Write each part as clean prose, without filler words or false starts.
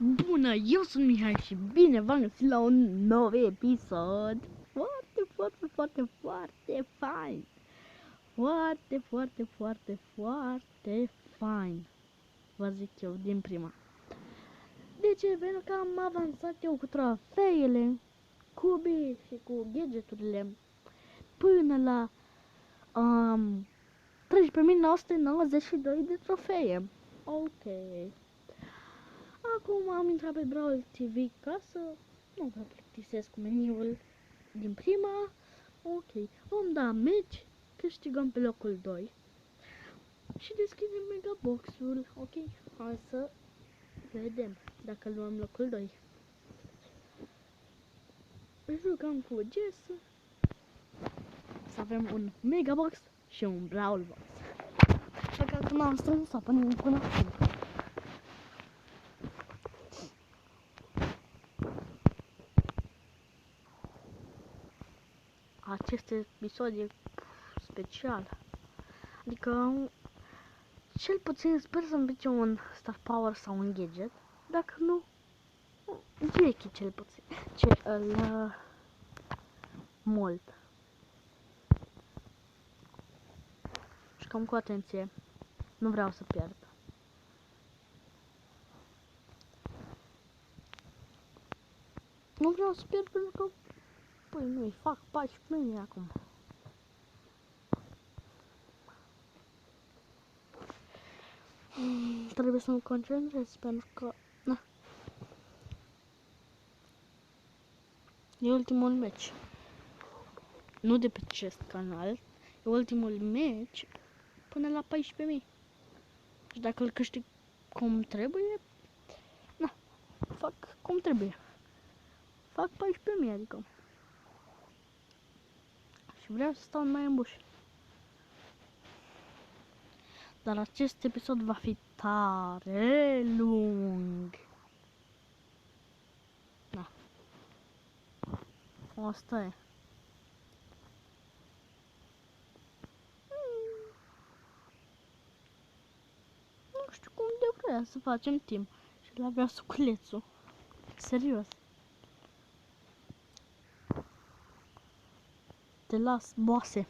Bună, eu sunt Mihai și bine v-am găsit la un nou episod. Foarte fain. Foarte fain. Vă zic eu din prima. De ce? Pentru că am avansat eu cu trofeele, cubii și cu gadgeturile până la 13.992 de trofee. Ok. Acum am intrat pe Brawl TV ca să nu vă plictisesc cu meniul din prima. Ok, vom da meci, câștigăm pe locul 2 și deschidem megaboxul. Ok, hai să vedem dacă luăm locul 2. Jucăm cu Jess să avem un megabox și un Brawl box. Așa că acum am strâns să punem până acum. Acest episod e special. Adică cel puțin sper să învețe un Star Power sau un gadget. Dacă nu, Jackie cel puțin. Mult. Și cam cu atenție. Nu vreau să pierd. Nu vreau să pierd pentru că păi nu-i fac 14.000 acum. Trebuie să mă concentrez pentru că e ultimul meci. Nu de pe acest canal. E ultimul meci până la 14.000. Și dacă îl câștig cum trebuie, fac cum trebuie. Fac 14.000, adică. Și vreau să stau mai în buș. Dar acest episod va fi tare lung. Da. Asta e. Nu știu cum de vrea să facem timp. Și la vrea suculețul. Serios. Te las, boase.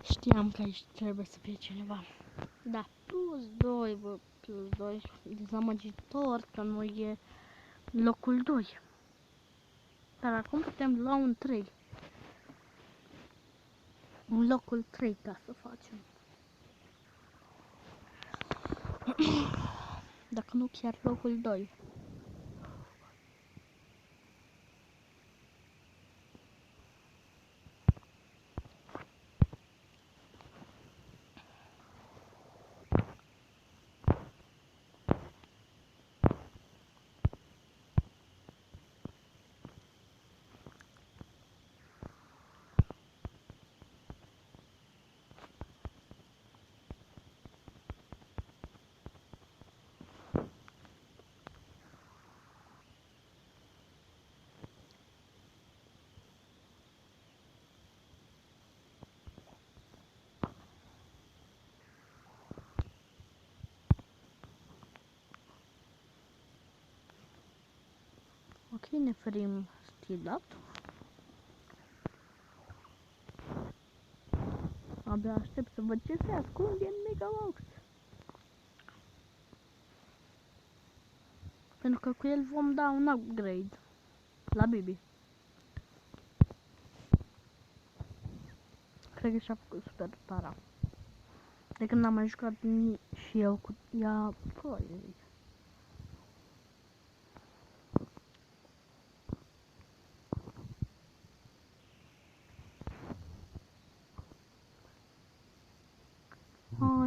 Știam că aici trebuie să fie cineva. Da, plus 2, bă, plus 2. Dezamăgitor că nu e locul 2. Dar acum putem lua un 3. Un locul 3 ca să facem. Dacă nu chiar locul 2. Ok, ne ferim stilat. Abia aștept să văd ce se ascunde în Megabox. Pentru că cu el vom da un upgrade la Bibi. Cred că și-a făcut super tara. De când n-am mai jucat și eu cu ea, păi.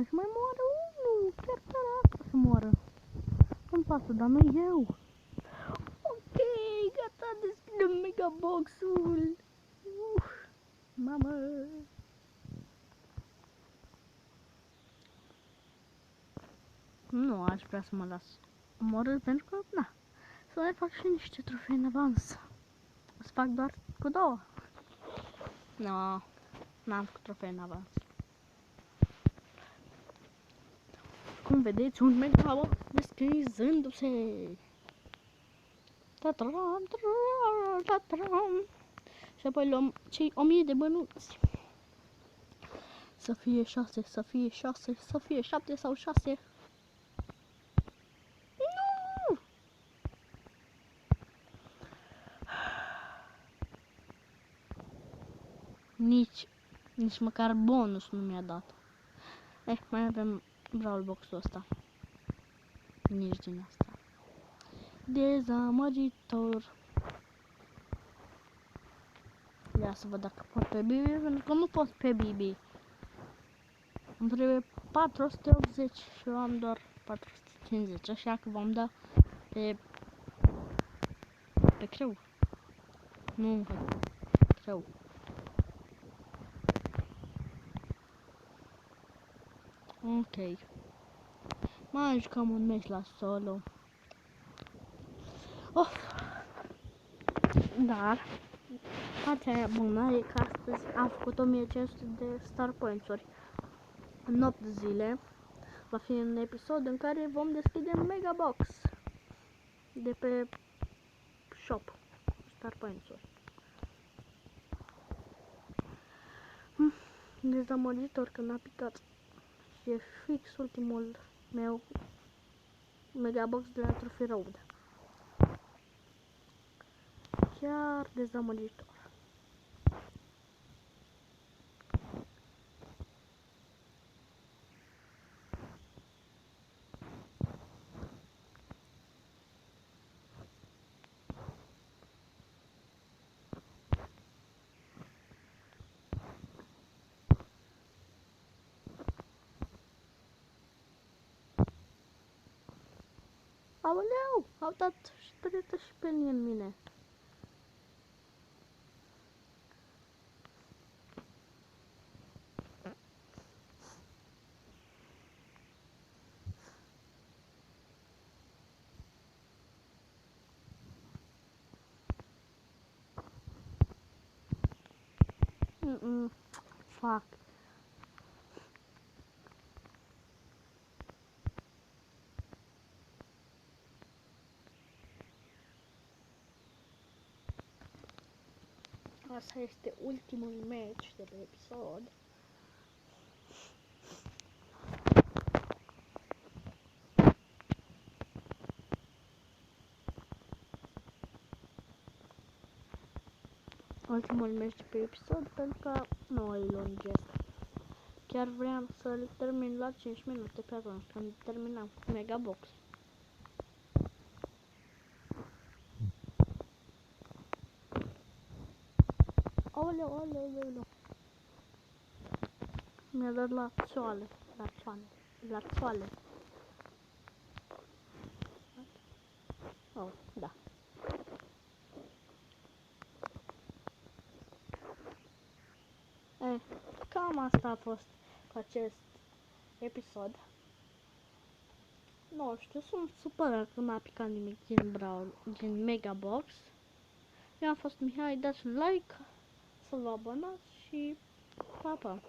Și mai moară unul, chiar asta să moară. Nu-mi pasă, dar nu eu. Ok, gata, deschidem Megaboxul. Mamă. Nu aș vrea să mă las omorât pentru că, Să mai fac și niște trofei în avans. O să fac doar cu 2. No, n-am făcut trofei în avans. Cum vedeți, un megabox deschizându-se. Și apoi luăm cei 1000 de bănuți. Să fie 6, să fie 6, să fie 7 sau 6. Nu! Nici măcar bonus nu mi-a dat. Mai avem Brawl Box-ul ăsta. Nici din asta. Dezamăgitor. Ia să văd dacă pot pe BB, pentru că nu pot pe BB. Îmi trebuie 480 și eu am doar 450, așa că vom da pe creu. Nu, pe creu. Ok. Mai jucăm un meci la solo. Dar partea bună e că astăzi am făcut 1500 de star points-uri. În 8 zile va fi un episod în care vom deschide Mega Box de pe shop. Star points-uri. Dezamăgitor că n-a picat. Și e fix ultimul meu Mega Box de la Trophy Road. Chiar dezamăgitor. Aoleu, au dat și perete și pe mine. Fuck. Asta este ultimul match de pe episod. Ultimul match de pe episod pentru că nu îl lungesc. Chiar vreau să-l termin la 5 minute pe atunci când terminam cu Mega Box. Aoleu. Mi-a dat la țoale. Oh, da. Cam asta a fost cu acest episod. Nu știu, sunt supărat că n-a picat nimic din Mega Box. Eu am fost Mihai, dați un like, să vă abonați și pa, pa!